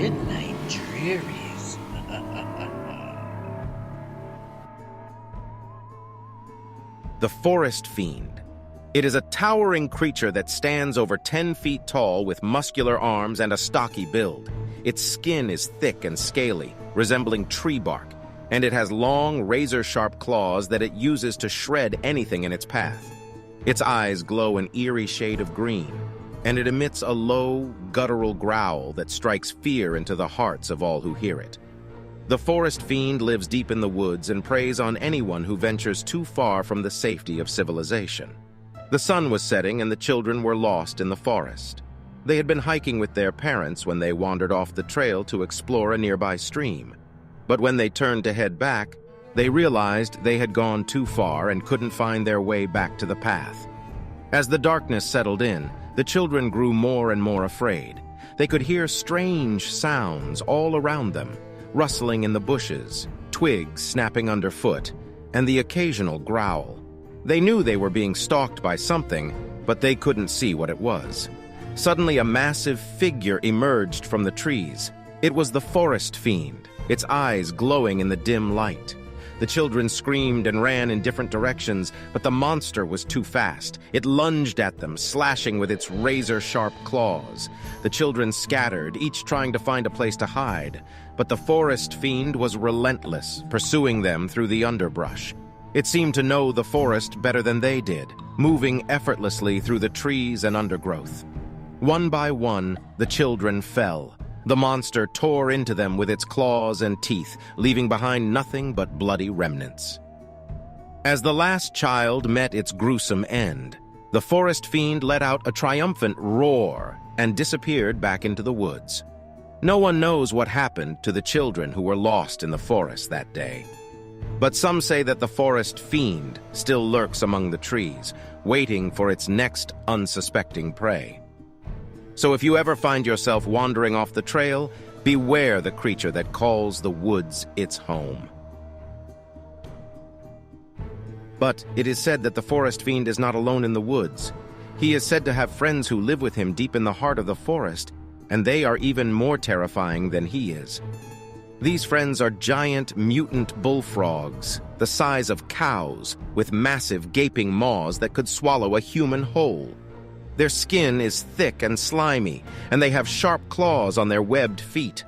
midnight drearies. The Forest Fiend. It is a towering creature that stands over 10 feet tall with muscular arms and a stocky build. Its skin is thick and scaly, resembling tree bark, and it has long, razor-sharp claws that it uses to shred anything in its path. Its eyes glow an eerie shade of green, and it emits a low, guttural growl that strikes fear into the hearts of all who hear it. The Forest Fiend lives deep in the woods and preys on anyone who ventures too far from the safety of civilization. The sun was setting and the children were lost in the forest. They had been hiking with their parents when they wandered off the trail to explore a nearby stream. But when they turned to head back, they realized they had gone too far and couldn't find their way back to the path. As the darkness settled in, the children grew more and more afraid. They could hear strange sounds all around them, rustling in the bushes, twigs snapping underfoot, and the occasional growl. They knew they were being stalked by something, but they couldn't see what it was. Suddenly, a massive figure emerged from the trees. It was the Forest Fiend, its eyes glowing in the dim light. The children screamed and ran in different directions, but the monster was too fast. It lunged at them, slashing with its razor-sharp claws. The children scattered, each trying to find a place to hide. But the Forest Fiend was relentless, pursuing them through the underbrush. It seemed to know the forest better than they did, moving effortlessly through the trees and undergrowth. One by one, the children fell. The monster tore into them with its claws and teeth, leaving behind nothing but bloody remnants. As the last child met its gruesome end, the Forest Fiend let out a triumphant roar and disappeared back into the woods. No one knows what happened to the children who were lost in the forest that day. But some say that the Forest Fiend still lurks among the trees, waiting for its next unsuspecting prey. So if you ever find yourself wandering off the trail, beware the creature that calls the woods its home. But it is said that the Forest Fiend is not alone in the woods. He is said to have friends who live with him deep in the heart of the forest, and they are even more terrifying than he is. These friends are giant mutant bullfrogs, the size of cows, with massive gaping maws that could swallow a human whole. Their skin is thick and slimy, and they have sharp claws on their webbed feet.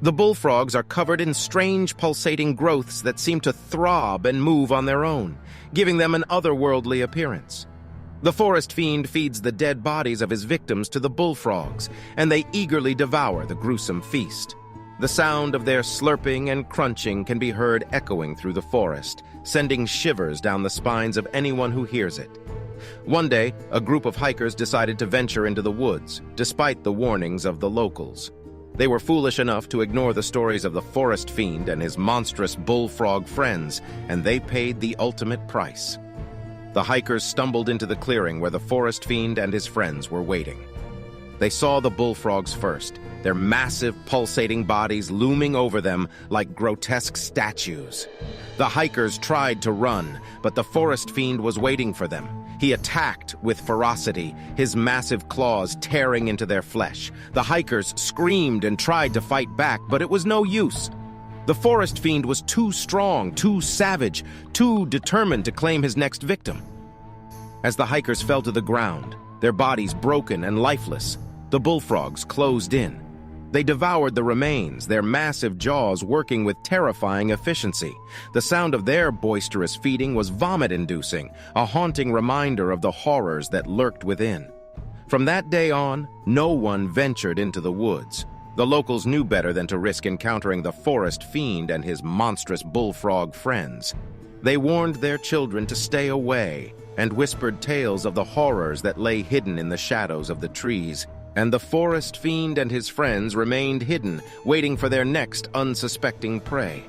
The bullfrogs are covered in strange pulsating growths that seem to throb and move on their own, giving them an otherworldly appearance. The Forest Fiend feeds the dead bodies of his victims to the bullfrogs, and they eagerly devour the gruesome feast. The sound of their slurping and crunching can be heard echoing through the forest, sending shivers down the spines of anyone who hears it. One day, a group of hikers decided to venture into the woods, despite the warnings of the locals. They were foolish enough to ignore the stories of the Forest Fiend and his monstrous bullfrog friends, and they paid the ultimate price. The hikers stumbled into the clearing where the Forest Fiend and his friends were waiting. They saw the bullfrogs first, their massive, pulsating bodies looming over them like grotesque statues. The hikers tried to run, but the Forest Fiend was waiting for them. He attacked with ferocity, his massive claws tearing into their flesh. The hikers screamed and tried to fight back, but it was no use. The Forest Fiend was too strong, too savage, too determined to claim his next victim. As the hikers fell to the ground, their bodies broken and lifeless, the bullfrogs closed in. They devoured the remains, their massive jaws working with terrifying efficiency. The sound of their boisterous feeding was vomit-inducing, a haunting reminder of the horrors that lurked within. From that day on, no one ventured into the woods. The locals knew better than to risk encountering the Forest Fiend and his monstrous bullfrog friends. They warned their children to stay away and whispered tales of the horrors that lay hidden in the shadows of the trees. And the Forest Fiend and his friends remained hidden, waiting for their next unsuspecting prey.